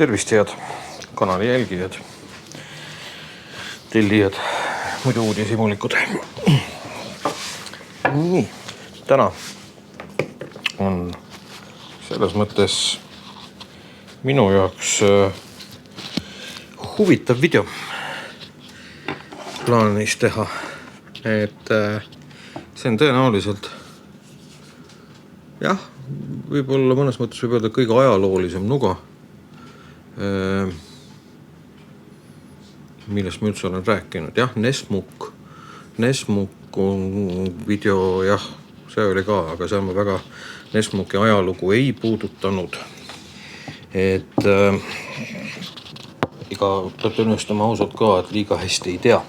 Tervist, head kanali jälgijad, tellijad, muidu uudishimulikud. Nii, täna on selles mõttes minu jaoks huvitav video plaanis teha, et see on tõenäoliselt jah, võib-olla mõnes mõttes võib öelda kõige ajaloolisem nuga, millest ma üldse olen rääkinud. Jah, Nessmuk video, jah, see oli ka, aga see ma väga Nessmuki ajalugu ei puudutanud. Et iga peab tunnustama ausalt ka, et liiga hästi ei tea.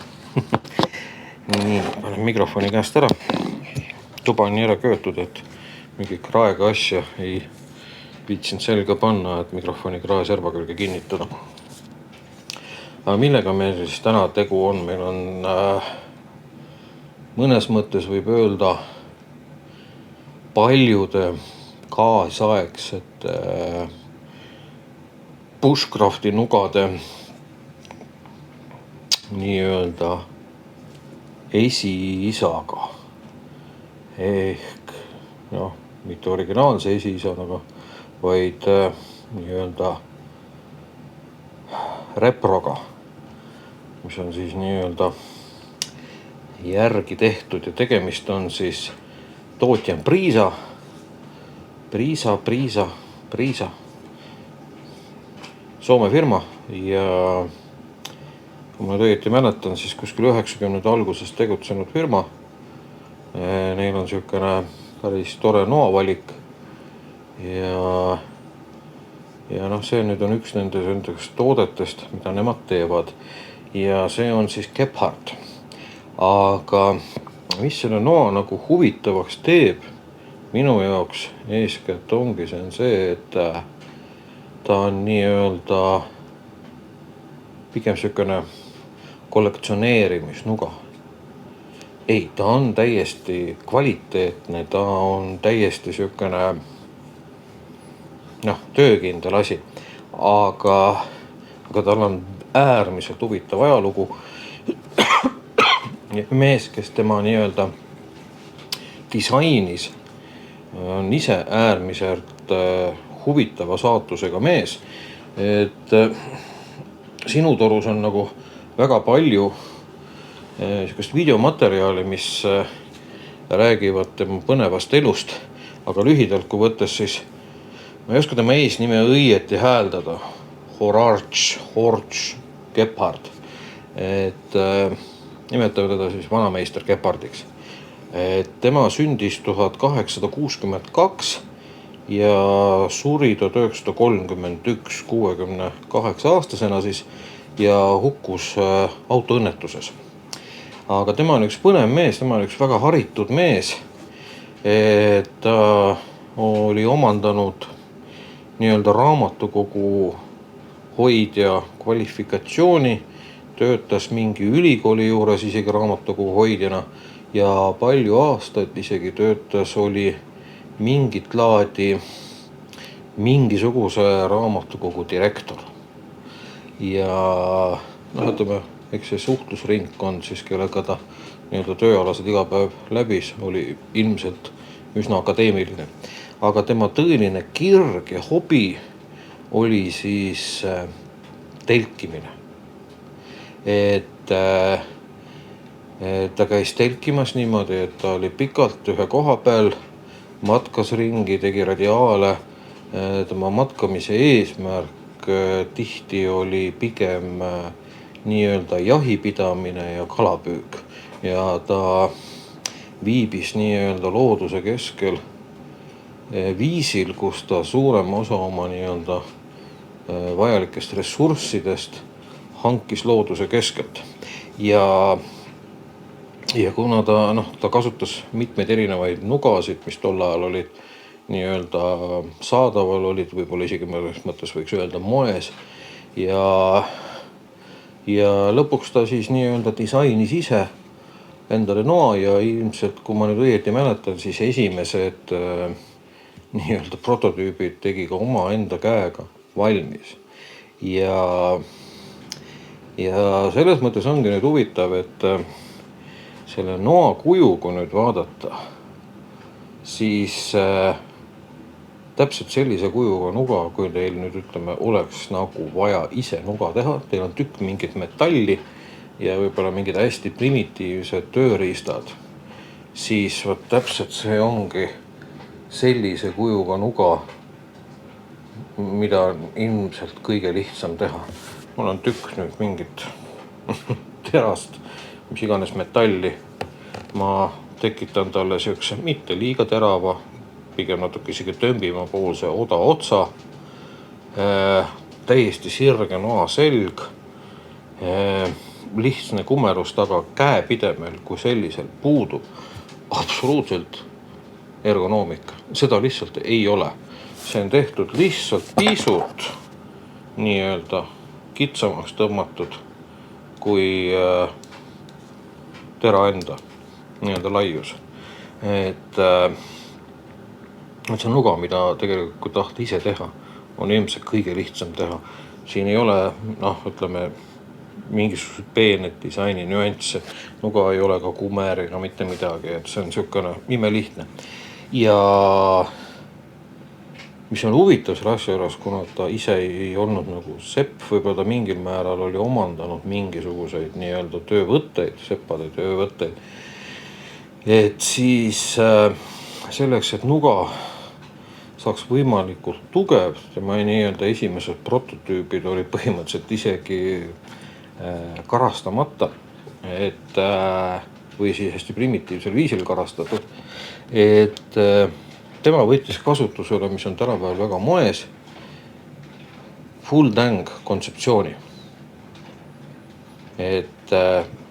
Nii, panen mikrofoni käest ära. Tuba on nii ära köötud, et mingi kraega asja ei viitsinud selga panna, et mikrofoni krae serva külge kinnitada. Aga millega meil siis täna tegu on? Meil on mõnes mõttes võib öelda paljude kaasaegsete bushcrafti nugade nii-öelda esiisaga. Ehk mitte originaalse esiisaga, vaid nii-öelda reproga, mis on siis nii-öelda järgi tehtud, ja tegemist on siis tootja Priisa Soome firma, ja kui ma õieti mäletan, siis kuskil 90 alguses tegutsenud firma. Neil on niisugune päris tore noavalik ja see nüüd on üks nendest toodetest, mida nemad teevad, ja see on siis Gebhardt. Aga mis selle noa nagu huvitavaks teeb minu jaoks eeskätt ongi see, et ta on nii-öelda pigem niisugune kollektsioneerimisnuga. Ei, ta on täiesti kvaliteetne, ta on täiesti niisugune töökindel asi, aga tal on äärmiselt huvitav ajalugu. Mees, kes tema nii-öelda disainis, on ise äärmiselt huvitava saatusega mees. Et sinu torus on nagu väga palju niisugust videomaterjali, mis räägivad tema põnevast elust, aga lühidalt kui võttes siis ma ei oska tema eesnime õieti hääldada. Horch Gebhardt. Et nimetame teda siis vanameister Gebhardtiks. Et tema sündis 1862 ja suri 1931 68-aastasena siis ja hukkus autoõnnetuses. Aga tema on üks põnev mees, tema on üks väga haritud mees. Et ta oli omandanud nii-öelda raamatukogu hoidja kvalifikatsiooni, töötas mingi ülikooli juures isegi raamatukogu hoidjana ja palju aastaid isegi töötas, oli mingit laadi mingisuguse raamatukogu direktor. Ja ütleme, eks see suhtlusringkond siis, kellega ta nii-öelda tööalased iga päev läbis, oli ilmselt üsna akadeemiline. Aga tema tõeline kirg ja hobi oli siis telkimine. Et ta käis telkimas niimoodi, et ta oli pikalt ühe koha peal, matkas ringi, tegi radiaale. Tema matkamise eesmärk tihti oli pigem nii-öelda jahipidamine ja kalapüük. Ja ta viibis nii-öelda looduse keskel viisil, kus ta suurema osa oma nii-öelda vajalikest ressurssidest hankis looduse keskelt. Ja kuna ta kasutas mitmeid erinevaid nugasid, mis tol ajal olid nii-öelda saadaval, olid võib-olla isegi mõttes võiks öelda moes, ja lõpuks ta siis nii-öelda disainis ise endale noa ja ilmselt, kui ma nüüd õieti mäletan, siis esimesed nii-öelda prototüübid tegi ka oma enda käega valmis. ja selles mõttes ongi nüüd huvitav, et selle noa kuju, kui nüüd vaadata, siis täpselt sellise kujuga nuga, kui teil nüüd ütleme, oleks nagu vaja ise nuga teha, teil on tükk mingit metalli ja võib-olla mingid hästi primitiivsed tööriistad, siis vot täpselt see ongi sellise kujuga nuga, mida on ilmselt kõige lihtsam teha. Mul on tükk nüüd mingit terast, mis iganes metalli. Ma tekitan talle siukse mitte liiga terava, pigem natuke isegi tömbima poolse oda otsa, täiesti sirge noa selg, lihtsne kumerus taga, käepidemel kui sellisel puudub absoluutselt ergonoomika. Seda lihtsalt ei ole. See on tehtud lihtsalt pisut nii-öelda kitsamaks tõmmatud kui tera enda nii-öelda laius. Et see nuga, mida tegelikult kui tahta ise teha, on ilmselt kõige lihtsam teha. Siin ei ole, ütleme, mingisugused peened disaini nüansse. Nuga ei ole ka kumer ega mitte midagi, et see on siukene imelihtne. Ja mis on huvitav selle asja juures, kuna ta ise ei olnud nagu sepp, võib-olla ta mingil määral oli omandanud mingisuguseid nii-öelda töövõtteid, seppade töövõtteid. Et siis selleks, et nuga saaks võimalikult tugev, tema nii-öelda esimesed prototüübid olid põhimõtteliselt isegi karastamata, et või siis hästi primitiivsel viisil karastatud, et tema võttis kasutusele, mis on tänapäeval väga moes, full tang kontseptsiooni. Et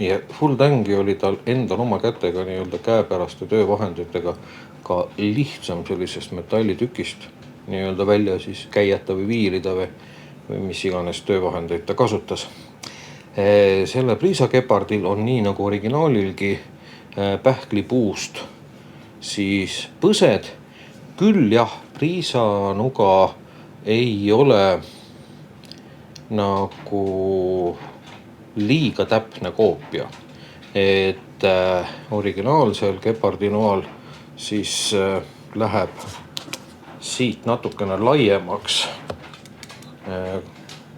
ja full tangi oli tal endal oma kätega nii-öelda käepäraste töövahenditega ka lihtsam sellisest metallitükist nii-öelda välja siis käieta või viilida või mis iganes töövahendeid ta kasutas. Selle priisakepardil on nii nagu originaalilgi pähklipuust siis põsed, küll jah, priisanuga ei ole nagu liiga täpne koopia, et originaalsel gepardinoal siis läheb siit natukene laiemaks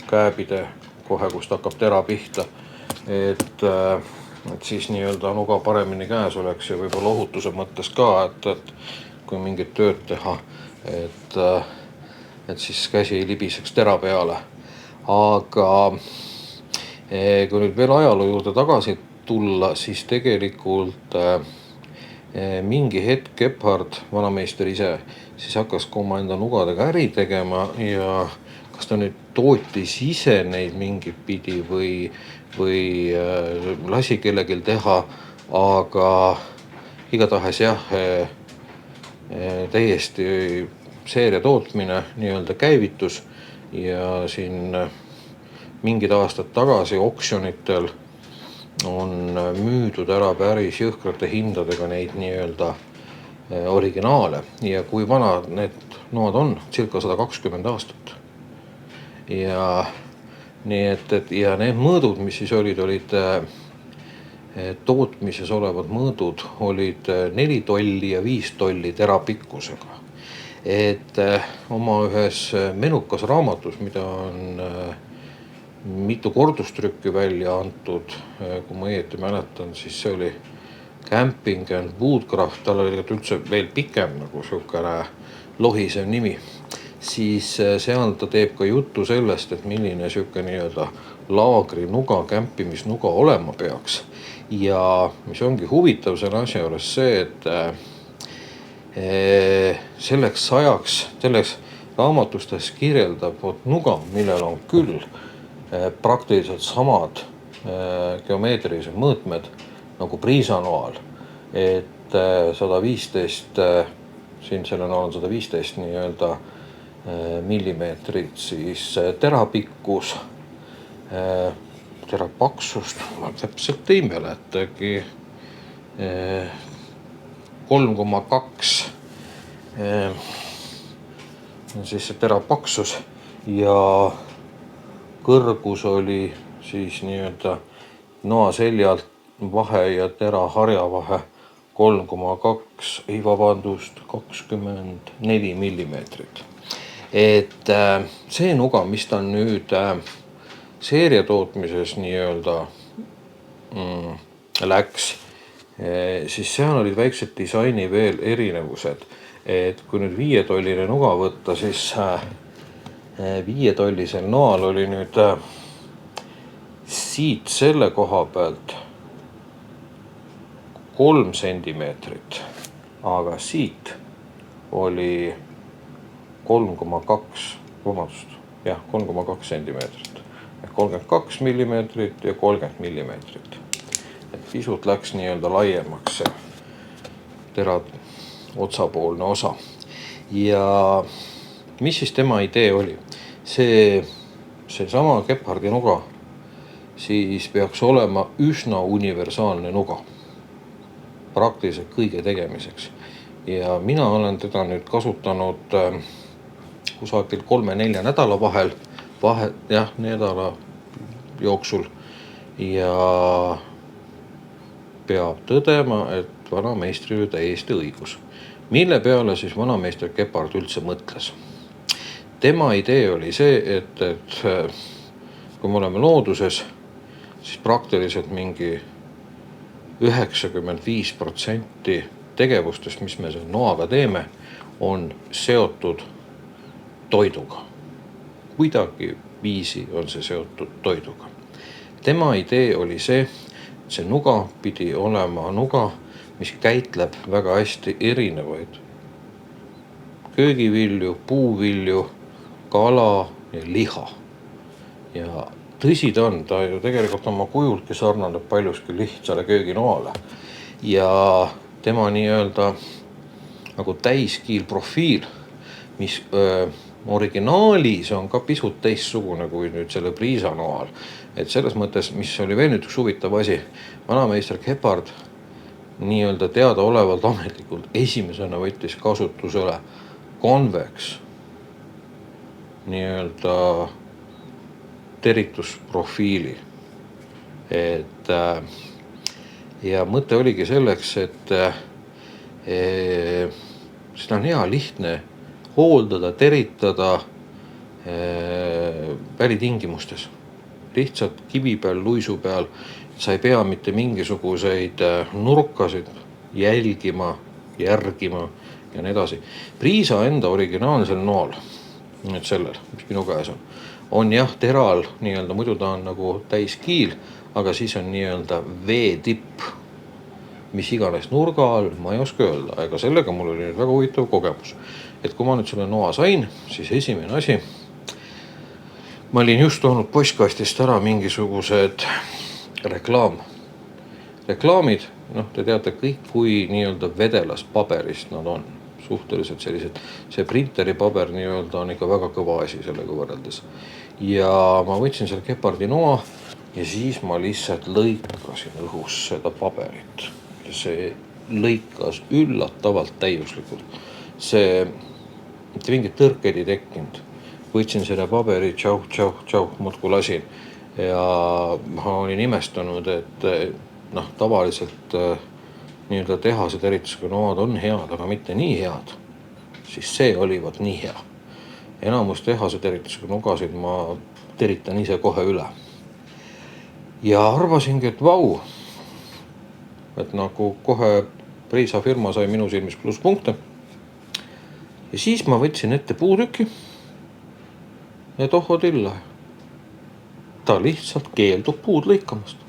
käepide kohe, kust hakkab tera pihta, et siis nii-öelda nuga paremini käes oleks ja võib-olla ohutuse mõttes ka, et kui mingit tööd teha, et siis käsi ei libiseks tera peale. Aga kui nüüd veel ajaloo juurde tagasi tulla, siis tegelikult mingi hetk Gebhard, vanameister ise, siis hakkas ka oma enda nugadega äri tegema ja kas ta nüüd tootis ise neid mingit pidi või lasi kellelgi teha, aga igatahes jah, täiesti seeria tootmine nii-öelda käivitus ja siin mingid aastad tagasi oksjonitel on müüdud ära päris jõhkrate hindadega neid nii-öelda originaale ja kui vanad need noad on, circa 120 aastat. Ja nii et ja need mõõdud, mis siis olid tootmises olevad mõõdud, olid 4 tolli ja 5 tolli tera pikkusega. Et oma ühes menukas raamatus, mida on mitu kordustrükki välja antud, kui ma õieti mäletan, siis see oli Camping and Woodcraft, tal oli üldse veel pikem nagu siukene lohisev nimi. Siis seal ta teeb ka juttu sellest, et milline siuke nii-öelda laagrinuga, kämpimisnuga olema peaks. Ja mis ongi huvitav selle asja juures see, et selleks raamatustes kirjeldab nuga, millel on küll praktiliselt samad geomeetrilised mõõtmed nagu priisanoal, et 115, siin sellel on 115 nii-öelda millimeetrit siis tera pikkus, tera paksust, ma täpselt ei mäletagi, 3,2 siis see tera paksus ja kõrgus oli siis nii-öelda noa seljalt vahe ja tera harja vahe 24 millimeetrit. Et see nuga, mis ta nüüd seeriatootmises nii-öelda läks, siis seal olid väiksed disaini veel erinevused. Et kui nüüd 5-tolline nuga võtta, siis 5-tollisel noal oli nüüd siit selle koha pealt 3 sentimeetrit, aga siit oli 3,2 sentimeetrit. 32 millimeetrit ja 30 millimeetrit. Et pisut läks nii-öelda laiemaks see tera otsapoolne osa. Ja mis siis tema idee oli? Seesama Gebhardi nuga siis peaks olema üsna universaalne nuga praktiliselt kõige tegemiseks. Ja mina olen teda nüüd kasutanud kusagil 3-4 nädala nädala jooksul ja peab tõdema, et vanameistri oli täiesti õigus. Mille peale siis vanameister Gebhard üldse mõtles? Tema idee oli see, et kui me oleme looduses, siis praktiliselt mingi 95% tegevustest, mis me selle noaga teeme, on seotud toiduga. Kuidagi viisi on see seotud toiduga. Tema idee oli see, et see nuga pidi olema nuga, mis käitleb väga hästi erinevaid köögivilju, puuvilju, kala ja liha. Ja tõsi ta on, ta ju tegelikult oma kujultki sarnaneb paljuski lihtsale kööginoale. Ja tema nii-öelda nagu täiskiilprofiil, mis originaalis on ka pisut teistsugune kui nüüd selle Priisa noal. Et selles mõttes, mis oli veel nüüd üks huvitav asi, vanameister Gebhard nii-öelda teadaolevalt ametlikult esimesena võttis kasutusele konveks nii-öelda teritusprofiili. Et ja mõte oligi selleks, et seda on hea lihtne hooldada, teritada välitingimustes. Lihtsalt kivi peal, luisu peal, sa ei pea mitte mingisuguseid nurkasid järgima ja nii edasi. Priisa enda originaalsel noal, nüüd sellel, mis minu käes on jah teral nii-öelda, muidu ta on nagu täiskiil, aga siis on nii-öelda veetipp, mis iganes nurga all, ma ei oska öelda, aga sellega mul oli nüüd väga huvitav kogemus. Et kui ma nüüd selle noa sain, siis esimene asi, ma olin just toonud postkastist ära mingisugused reklaamid, te teate kõik, kui nii-öelda vedelast paberist nad on. Suhteliselt sellised, see printeri paber nii-öelda on ikka väga kõva asi sellega võrreldes. Ja ma võtsin selle Gebhardi noa ja siis ma lihtsalt lõikasin õhus seda paberit. See lõikas üllatavalt täiuslikult. See mitte mingit tõrkeid ei tekkinud. Võtsin selle paberi, tšau, muudku lasin. Ja ma olin imestanud, et tavaliselt nii-öelda tehased eritusega noad on head, aga mitte nii head, siis see oli vot nii hea. Enamus tehased eritusega nugasid ma teritan ise kohe üle. Ja arvasingi, et vau, et nagu kohe Priisa firma sai minu silmis plusspunkte. Ja siis ma võtsin ette puutüki ja tohodilla. Ta lihtsalt keeldub puud lõikamast.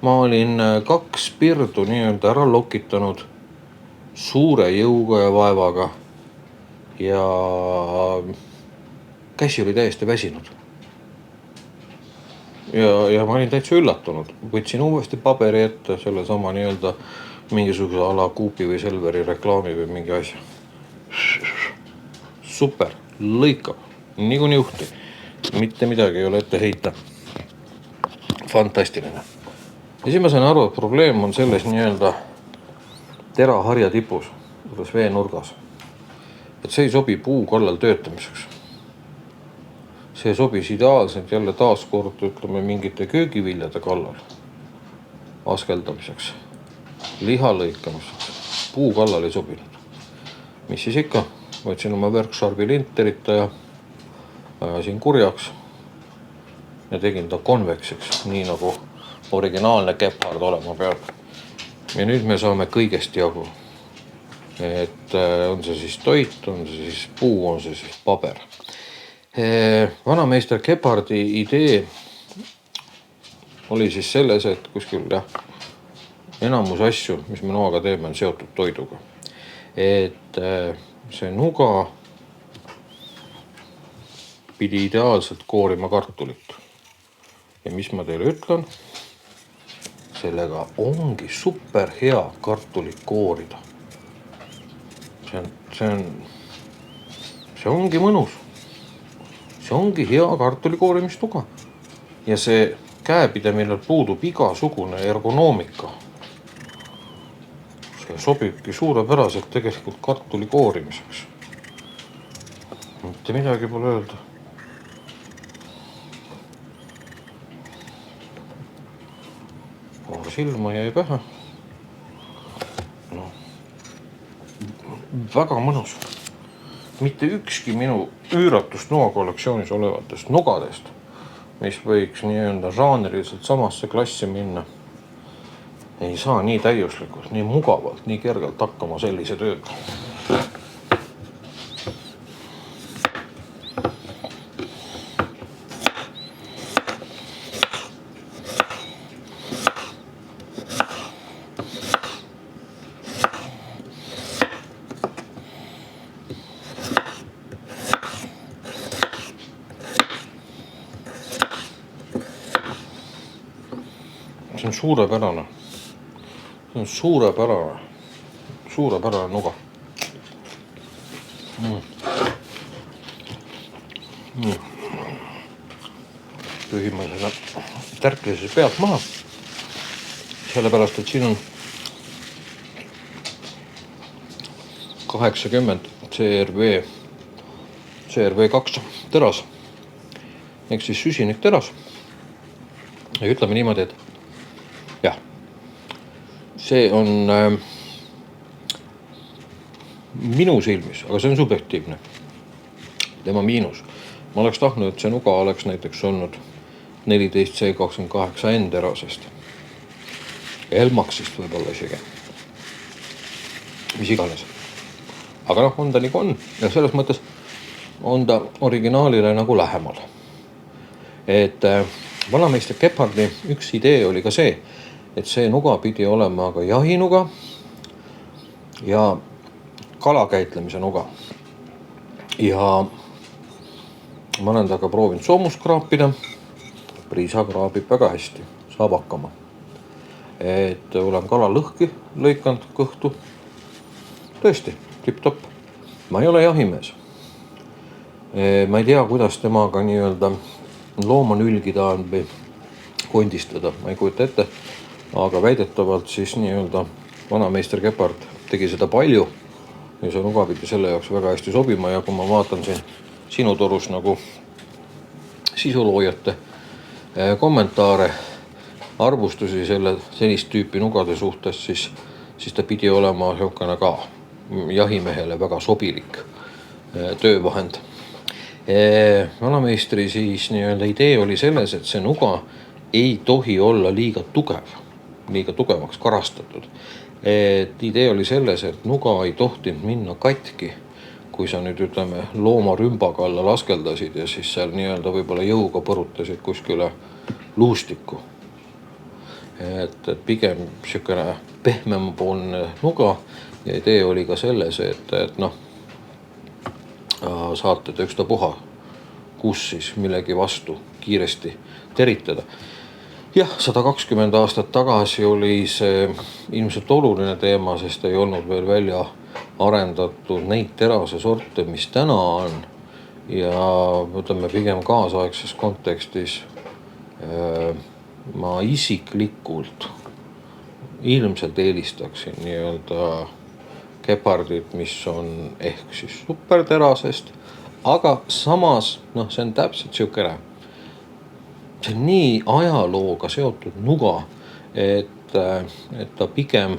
Ma olin 2 pirdu nii-öelda ära lokitanud suure jõuga ja vaevaga ja käsi oli täiesti väsinud. Ja ma olin täitsa üllatunud. Võtsin uuesti paberi ette selle sama nii-öelda mingisuguse ala Coopi või Selveri reklaami või mingi asja. Super, lõikab, nii kuni juhti. Mitte midagi ei ole ette heita. Fantastiline. Ja siis ma sain aru, et probleem on selles nii-öelda teraharja tipus, selles veenurgas. Et see ei sobi puu kallal töötamiseks. see sobis ideaalselt jälle taaskord ütleme mingite köögiviljade kallal askeldamiseks, liha lõikamiseks. Puu kallal ei sobinud. Mis siis ikka, võtsin oma Worksharpi linterita ja ajasin kurjaks ja tegin ta konveksiks, nii nagu originaalne Gepard olema peab. Ja nüüd me saame kõigest jagu. Et on see siis toit, on see siis puu, on see siis paber. Vanameister Gepardi idee oli siis selles, et kuskil enamus asju, mis me noaga teeme, on seotud toiduga. Et see nuga pidi ideaalselt koorima kartulit. Ja mis ma teile ütlen, sellega ongi super hea kartulit koorida. See ongi mõnus. See ongi hea kartulikoorimistuga. Ja see käepide, millel puudub igasugune ergonoomika. See sobibki suurepäraselt tegelikult kartuli koorimiseks. Mitte midagi pole öelda. Paar silma jäi pähe. No. Väga mõnus. Mitte ükski minu üüratust noa kollektsioonis olevatest nugadest, mis võiks nii-öelda žaanriliselt samasse klassi minna, ei saa nii täiuslikult, nii mugavalt, nii kergelt hakkama sellise tööga. See on suurepärane. See on suurepärane nuga. Pühime selle tärklise pealt maha. Sellepärast, et siin on 80 CRV2 teras. Ehk siis süsinik teras. Ja ütleme niimoodi, et jah, see on minu silmis, aga see on subjektiivne. Tema miinus. Ma oleks tahtnud, et see nuga oleks näiteks olnud 14C28N terasest. Elmaxist võib-olla isegi. Mis iganes. Aga noh, on ta nagu on. Ja selles mõttes on ta originaalile nagu lähemal. Et vanameister Gepardi üks idee oli ka see, et see nuga pidi olema ka jahinuga ja kalakäitlemise nuga. Ja ma olen taga proovinud soomust kraapida. Priisa kraabib väga hästi, saab hakkama. Et olen kala lõhki lõikanud kõhtu. Tõesti, tipp-topp. Ma ei ole jahimees. Ma ei tea, kuidas temaga nii-öelda looma nülgida või kondistada, ma ei kujuta ette. Aga väidetavalt siis nii-öelda vanameister Gepard tegi seda palju ja see nuga pidi selle jaoks väga hästi sobima. Ja kui ma vaatan siin sinu torus nagu sisuloojate kommentaare, arvustusi sellist tüüpi nugade suhtes, siis ta pidi olema selline ka jahimehele väga sobilik töövahend. Vanameistri siis nii-öelda idee oli selles, et see nuga ei tohi olla liiga tugevaks karastatud. Et idee oli selles, et nuga ei tohtinud minna katki, kui sa nüüd ütleme looma rümbaga alla laskeldasid ja siis seal nii-öelda võib-olla jõuga põrutasid kuskile luustikku. Et pigem selline pehmemapoolne nuga ja idee oli ka selles, et noh, saate ükstapuha, kus siis millegi vastu kiiresti teritada. Jah, 120 aastat tagasi oli see ilmselt oluline teema, sest ei olnud veel välja arendatud neid terase sorte, mis täna on. Ja ütleme pigem kaasaegses kontekstis ma isiklikult ilmselt eelistaksin nii-öelda Gepardit, mis on ehk siis superterasest, aga samas see on täpselt siukene, see on nii ajalooga seotud nuga, et ta pigem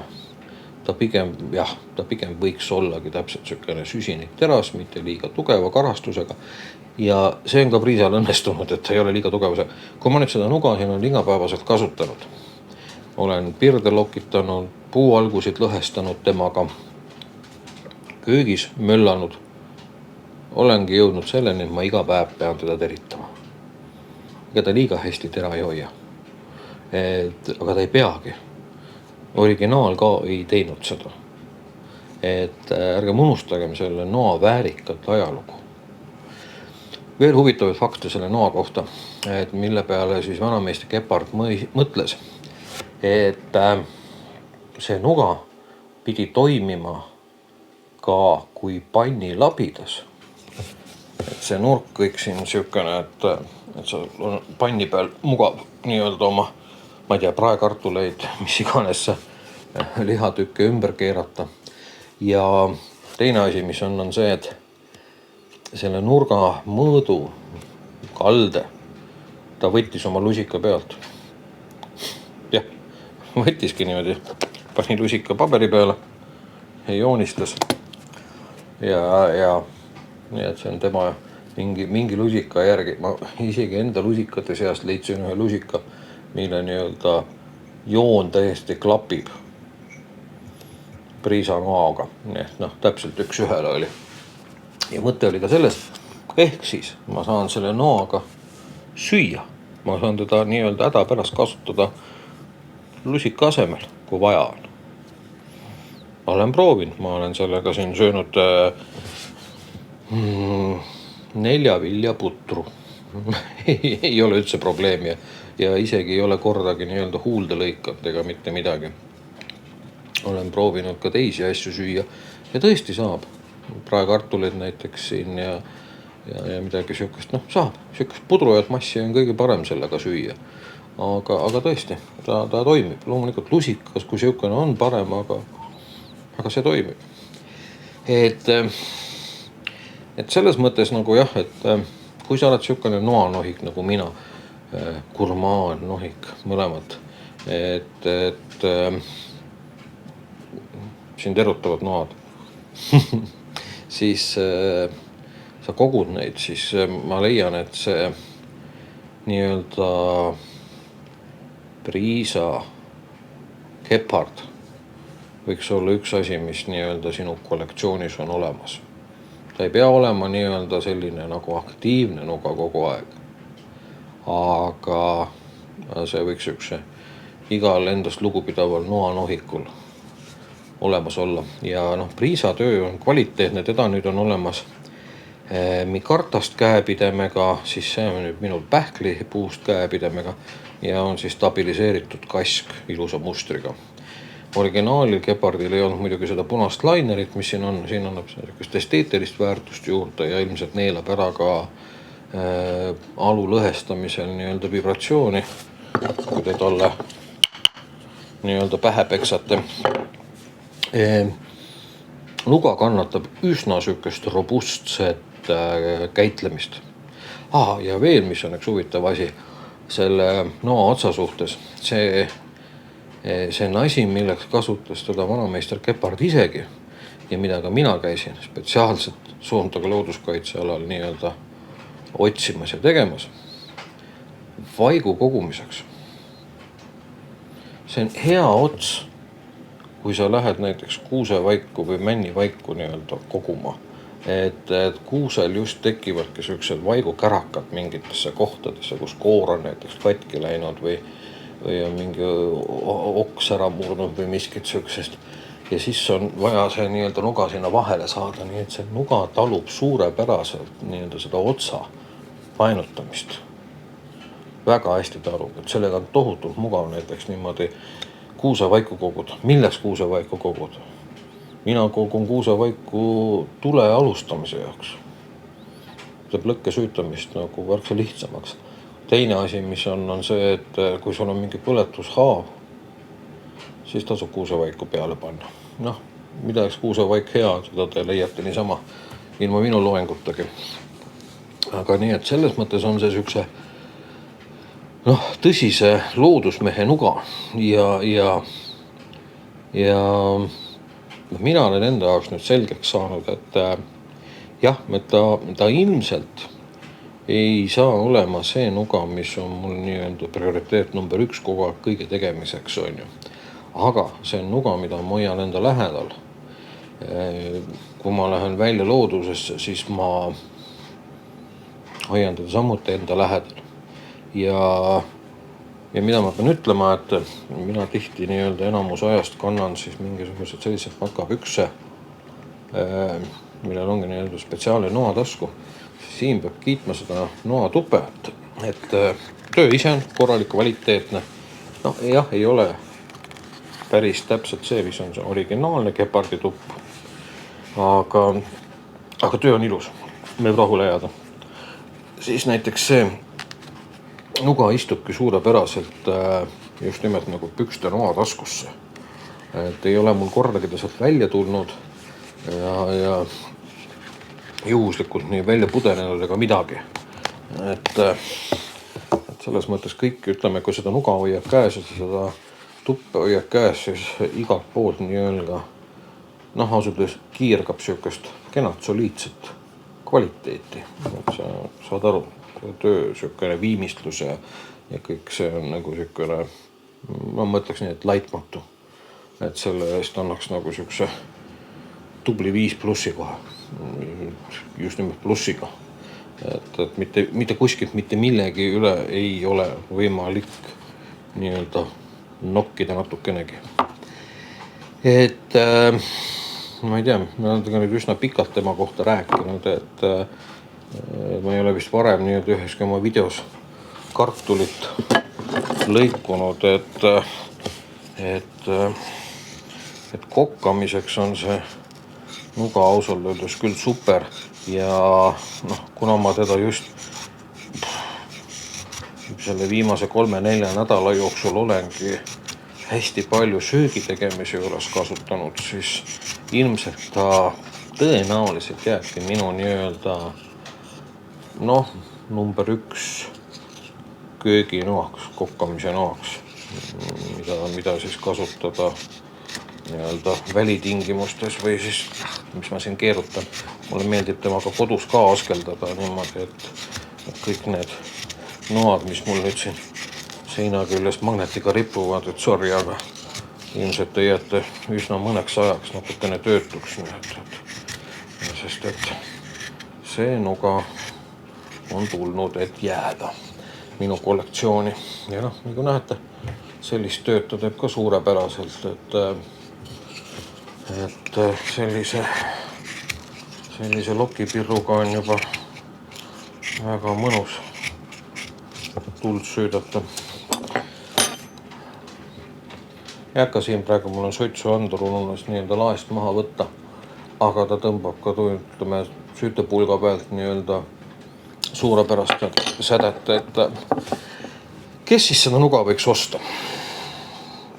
võiks ollagi täpselt siukene süsinikteras, mitte liiga tugeva karastusega. Ja see on ka Priisal õnnestunud, et ta ei ole liiga tugevuse. Kui ma nüüd seda nuga siin olen igapäevaselt kasutanud, olen pirde lokitanud, puualgusid lõhestanud temaga, köögis möllanud, olengi jõudnud selleni, et ma iga päev pean teda teritama. Ega ta liiga hästi tera ei hoia. Aga ta ei peagi. Originaal ka ei teinud seda. Ärgem unustagem selle noa väärikat ajalugu. Veel huvitavaid fakte selle noa kohta, mille peale siis vanameister Keppard mõtles, et see nuga pidi toimima ka kui panni labidas. Et see nurk kõik siin siukene, et sa on panni peal mugav nii-öelda oma, ma ei tea, praekartuleid, mis iganes lihatükke ümber keerata. Ja teine asi, mis on see, et selle nurga mõõdu kalde ta võttis oma lusika pealt. Jah, võttiski niimoodi, pani lusika paberi peale ja joonistas. Ja nii, et see on tema mingi lusika järgi. Ma isegi enda lusikate seast leidsin ühe lusika, mille nii-öelda joon täiesti klapib Priisa noaga. Nii et täpselt üks ühele oli. Ja mõte oli ka sellest, ehk siis ma saan selle noaga süüa. Ma saan teda nii-öelda hädapärast kasutada lusika asemel, kui vaja on. Ma olen proovinud, ma olen sellega siin söönud 4 viljaputru. ei ole üldse probleemi ja isegi ei ole kordagi nii-öelda huulde lõikanud ega mitte midagi. Olen proovinud ka teisi asju süüa ja tõesti saab. Praekartuleid näiteks siin ja midagi siukest, saab. Siukest pudrujat massi on kõige parem sellega süüa. Aga tõesti, ta toimib. Loomulikult lusikas, kui siukene on parem, aga see toimib. Et selles mõttes nagu jah, et kui sa oled siukene noanohik nagu mina, gurmaan, nohik, mõlemad, et sind erutavad noad, siis sa kogud neid, siis ma leian, et see nii-öelda Priisa Keppard võiks olla üks asi, mis nii-öelda sinu kollektsioonis on olemas. Ta ei pea olema nii-öelda selline nagu aktiivne nuga kogu aeg. Aga see võiks üks igal endast lugupidaval noanohikul olemas olla. Ja Priisa töö on kvaliteetne, teda nüüd on olemas mikartast käepidemega, siis see on nüüd minul pähkli puust käepidemega ja on siis stabiliseeritud kask ilusa mustriga. Originaalil Keppardil ei olnud muidugi seda punast lainerit, mis siin annab sellist esteetilist väärtust juurde ja ilmselt neelab ära ka alu lõhestamisel nii-öelda vibratsiooni, kui te talle nii-öelda pähe peksate. Nuga kannatab üsna sükest robustset käitlemist. Ja veel, mis on üks huvitav asi selle noa otsa suhtes, see on asi, milleks kasutas teda vanameister Keppard isegi ja mida ka mina käisin spetsiaalselt Soontaga looduskaitsealal nii-öelda otsimas ja tegemas vaigu kogumiseks. See on hea ots, kui sa lähed näiteks kuusevaiku või männivaiku nii-öelda koguma, et kuusel just tekivadki sellised vaigukärakad mingitesse kohtadesse, kus koor on näiteks katki läinud või on mingi oks ära murnud või miskit sellisest. Ja siis on vaja see nii-öelda nuga sinna vahele saada, nii et see nuga talub suurepäraselt nii-öelda seda otsa painutamist. Väga hästi talub, et sellega on tohutult mugav näiteks niimoodi kuusevaiku koguda. Milleks kuusevaiku koguda? Mina kogun kuusevaiku tule alustamise jaoks. Teeb lõkke süütamist nagu värksa lihtsamaks. Teine asi, mis on see, et kui sul on mingi põletushaav, siis tasub kuusevaiku peale panna. Mida eks kuusevaik hea, seda te leiate niisama ilma minu loengutagi. Aga nii, et selles mõttes on see siukse tõsise loodusmehe nuga ja mina olen enda jaoks nüüd selgeks saanud, et jah, et ta ilmselt ei saa olema see nuga, mis on mul nii-öelda prioriteet number 1 kogu aeg kõige tegemiseks, on ju. Aga see on nuga, mida ma hoian enda lähedal. Kui ma lähen välja loodusesse, siis ma hoian teda samuti enda lähedal. Ja mida ma pean ütlema, et mina tihti nii-öelda enamus ajast kannan siis mingisugused sellised matkapükse, millel ongi nii-öelda spetsiaalne noatasku. Siin peab kiitma seda noatupe, et töö ise on korralik, kvaliteetne. Jah, ei ole päris täpselt see, mis on see originaalne Gepardi tupp. Aga töö on ilus, võib rahule jääda. Siis näiteks see nuga istubki suurepäraselt just nimelt nagu pükste noataskusse. Et ei ole mul kordagi ta sealt välja tulnud ja juhuslikult nii välja pudenenud ega midagi. Et selles mõttes kõik, ütleme, kui seda nuga hoiab käes ja seda tuppe hoiab käes, siis igalt poolt nii-öelda ausalt kiirgab siukest kenat soliidset kvaliteeti. Et sa saad aru, töö siukene viimistlus ja kõik see on nagu siukene, ma mõtleks nii, et laitmatu. Et selle eest annaks nagu siukse tubli 5+ kohe. Just nimelt plussiga. Et mitte kuskilt mitte millegi üle ei ole võimalik nii-öelda nokkida natukenegi. Et ma ei tea, ma olen tegelikult üsna pikalt tema kohta rääkinud, et ma ei ole vist varem nii-öelda üheski oma videos kartulit lõikunud, et kokkamiseks on see nuga ausalt öeldes küll super ja kuna ma teda just selle viimase 3-4 nädala jooksul olengi hästi palju söögi tegemise juures kasutanud, siis ilmselt ta tõenäoliselt jääbki minu nii-öelda number 1 kööginoaks, kokkamise noaks, mida siis kasutada nii-öelda välitingimustes või siis, mis ma siin keerutan. Mulle meeldib temaga kodus ka askeldada niimoodi, et kõik need noad, mis mul nüüd siin seina küljest magnetiga ripuvad, et sorry, aga ilmselt te jääte üsna mõneks ajaks natukene töötuks. Sest et see nuga on tulnud, et jääda minu kollektsiooni. Ja nagu näete, sellist tööd ta teeb ka suurepäraselt, et sellise lokipirruga on juba väga mõnus tuld süüdata. Ei hakka siin praegu, mul on suitsuandur ununes nii-öelda laest maha võtta, aga ta tõmbab ka süütepulga pealt nii-öelda suurepärast sädet, et kes siis seda nuga võiks osta?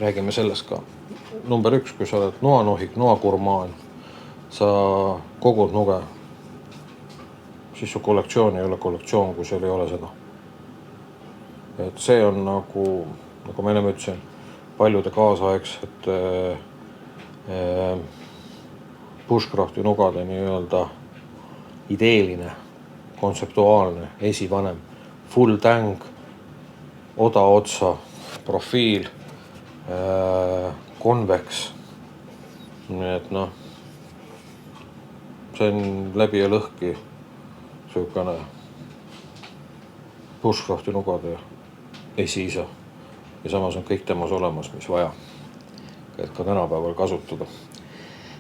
Räägime sellest ka. Number 1, kui sa oled noanohik, noagurmaan, sa kogud nuge, siis su kollektsioon ei ole kollektsioon, kui seal ei ole seda. Et see on nagu ma enne ütlesin, paljude kaasaegsete bushcrafti nugade nii-öelda ideeline, kontseptuaalne esivanem, full tang, odaotsa profiil, konveks. Nii et see on läbi ja lõhki siukene bushcrafti nugade esiisa. Ja samas on kõik temas olemas, mis vaja, et ka tänapäeval kasutada.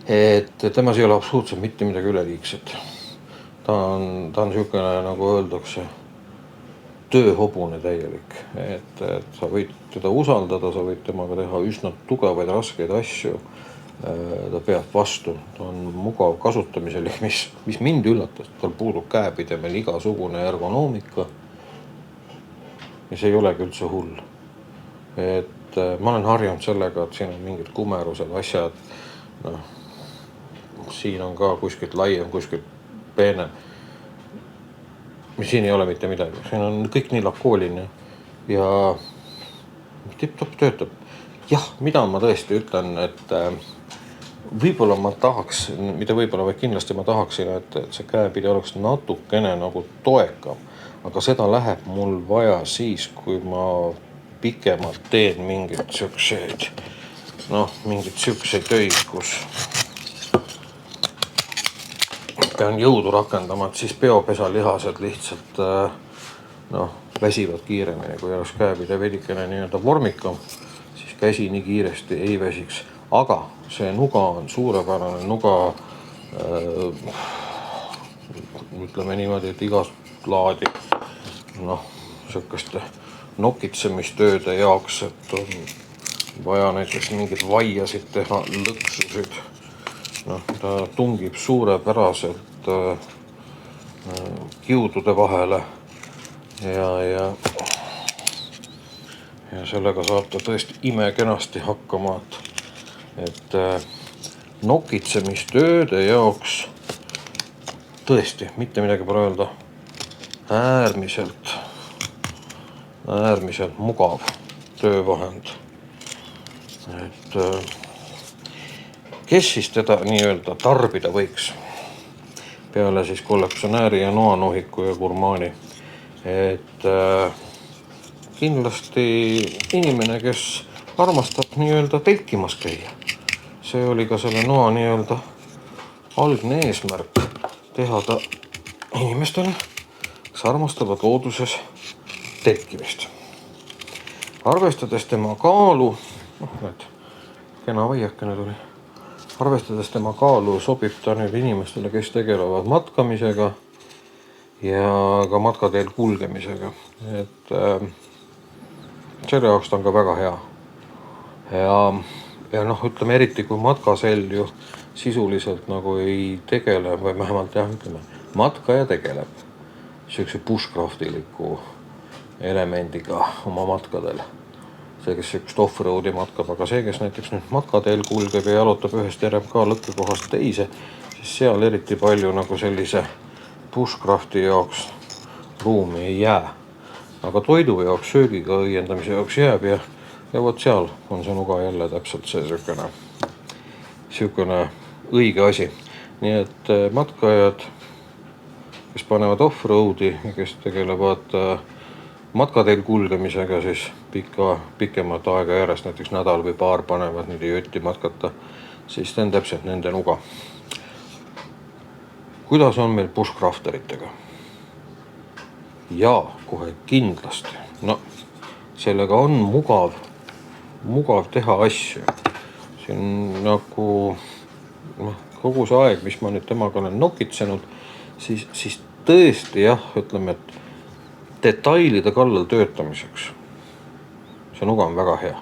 Et temas ei ole absoluutselt mitte midagi üleliigset. Ta on siukene, nagu öeldakse, tööhobune täielik. Et sa võid teda usaldada, sa võid temaga teha üsna tugevaid, raskeid asju. Ta peab vastu, ta on mugav kasutamisel, mis mind üllatas, tal puudub käepidemel igasugune ergonoomika. Ja see ei olegi üldse hull. Et ma olen harjunud sellega, et siin on mingid kumerused, asjad. Siin on ka kuskilt laiem, kuskilt peenem. siin ei ole mitte midagi, siin on kõik nii lakooline ja tipp-topp töötab. Jah, mida ma tõesti ütlen, et võib-olla ma tahaks, mitte võib-olla, vaid kindlasti ma tahaksin, et see käepidi oleks natukene nagu toekam, aga seda läheb mul vaja siis, kui ma pikemalt teen mingeid siukseid, mingeid siukseid töid, kus pean jõudu rakendama, et siis peopesalihased lihtsalt väsivad kiiremini, kui oleks käepide veidikene nii-öelda vormikam, siis käsi nii kiiresti ei väsiks. Aga see nuga on suurepärane nuga, ütleme niimoodi, et igasugust laadi siukeste nokitsemistööde jaoks, et on vaja näiteks mingeid vaiasid teha, lõksusid. Ta tungib suurepäraselt kiudude vahele ja sellega saab ta tõesti imekenasti hakkama, et nokitsemistööde jaoks tõesti mitte midagi pole öelda, äärmiselt mugav töövahend, et kes siis teda nii-öelda tarbida võiks peale siis kollektsionääri ja noanohiku ja gurmaani, et kindlasti inimene, kes armastab nii-öelda telkimas käia. See oli ka selle noa nii-öelda algne eesmärk, teha ta inimestele, kes armastavad looduses telkimist. Arvestades tema kaalu, kena vaiakene tuli, arvestades tema kaalu sobib ta nüüd inimestele, kes tegelevad matkamisega ja ka matkateel kulgemisega. Et selle jaoks ta on ka väga hea. Ja ütleme eriti, kui matkasell ju sisuliselt nagu ei tegele, või vähemalt matkaja tegeleb siukse bushcraftiliku elemendiga oma matkadel. See, kes siukest off-roadi matkab, aga see, kes näiteks nüüd matkateel kulgeb ja jalutab ühest RMK lõkkekohast teise, siis seal eriti palju nagu sellise bushcrafti jaoks ruumi ei jää. Aga toidu jaoks, söögiga õiendamise jaoks jääb ja vot seal on see nuga jälle täpselt see siukene õige asi. Nii et matkajad, kes panevad off-roadi ja kes tegelevad matkateel kulgemisega, siis pikemat aega järjest, näiteks nädal või paar panevad nüüd jötti matkata, siis see on täpselt nende nuga. Kuidas on meil bushcrafteritega? Ja kohe kindlasti. Sellega on mugav teha asju. See on nagu kogu see aeg, mis ma nüüd temaga olen nokitsenud, siis tõesti jah, ütleme, et detailide kallal töötamiseks see nuga on väga hea.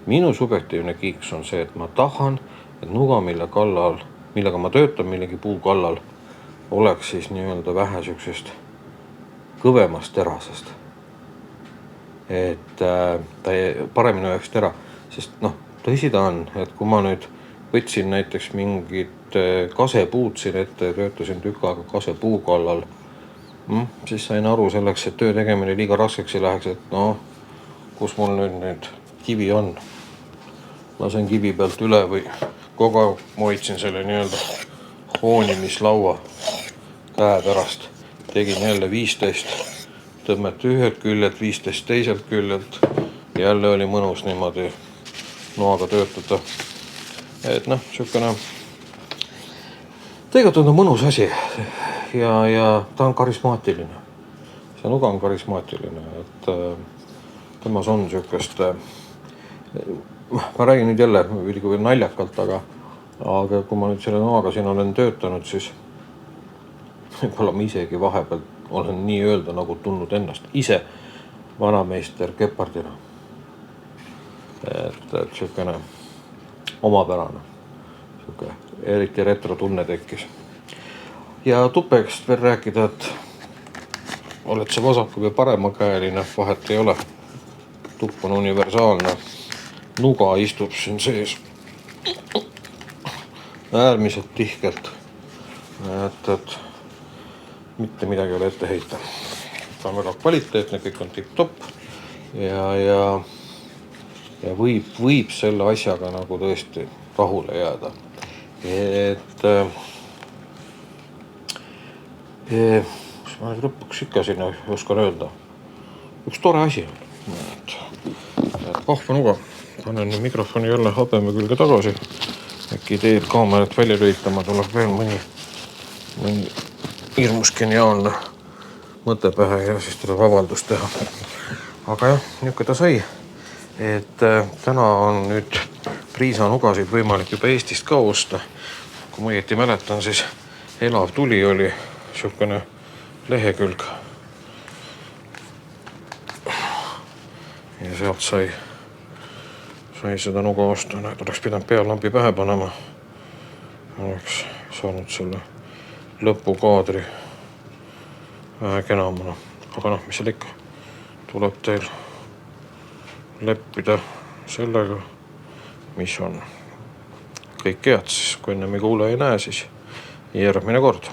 Minu subjektiivne kiiks on see, et ma tahan, et nuga, millega ma töötan millegi puu kallal, oleks siis nii-öelda vähe siuksest kõvemast terasest. Et ta paremini oleks tera, sest tõsi ta on, et kui ma nüüd võtsin näiteks mingit kasepuud siin ette ja töötasin tükk aega kasepuu kallal, siis sain aru selleks, et töö tegemine liiga raskeks ei läheks, et kus mul nüüd kivi on. Lasen kivi pealt üle või kogu aeg hoidsin selle nii-öelda hoonimislaua käe pärast. Tegin jälle 15 tõmmet ühelt küljelt, 15 teiselt küljelt. Jälle oli mõnus niimoodi noaga töötada. Et siukene tegelikult on mõnus asi ja ta on karismaatiline. See nuga on karismaatiline, et temas on siukest, ma räägin nüüd jälle veidi naljakalt, aga kui ma nüüd selle noaga siin olen töötanud, siis võib-olla ma isegi vahepeal olen nii öelda nagu tundnud ennast ise vanameister Gepardina. Et siukene omapärane, siuke eriti retro tunne tekkis. Ja tupekast veel rääkida, et oled see vasaku või paremakäeline, vahet ei ole. Tupp on universaalne. Nuga istub siin sees äärmiselt tihkelt. Et mitte midagi ei ole ette heita. Ta on väga kvaliteetne, kõik on tipp-topp ja võib selle asjaga nagu tõesti rahule jääda. Et mis ma nüüd lõpuks ikka sinna oskan öelda. Üks tore asi on, et kahvanuga. Panen mikrofoni jälle habeme külge tagasi. Äkki teed kaamerat välja lülitama, tuleb veel mõni hirmus geniaalne mõte pähe ja siis tuleb avaldus teha. Aga jah, niisugune ta sai, et täna on nüüd priisanugasid võimalik juba Eestist ka osta. Kui ma õieti mäletan, siis Elav Tuli oli niisugune lehekülg. Ja sealt sai seda nuga osta. Näed, oleks pidanud pealampi pähe panema. Oleks saanud selle lõpukaadri vähe kenamana. Aga mis seal ikka? Tuleb teil leppida sellega, mis on. Kõik head siis, kui ennem ei kuule ei näe, siis järgmine kord.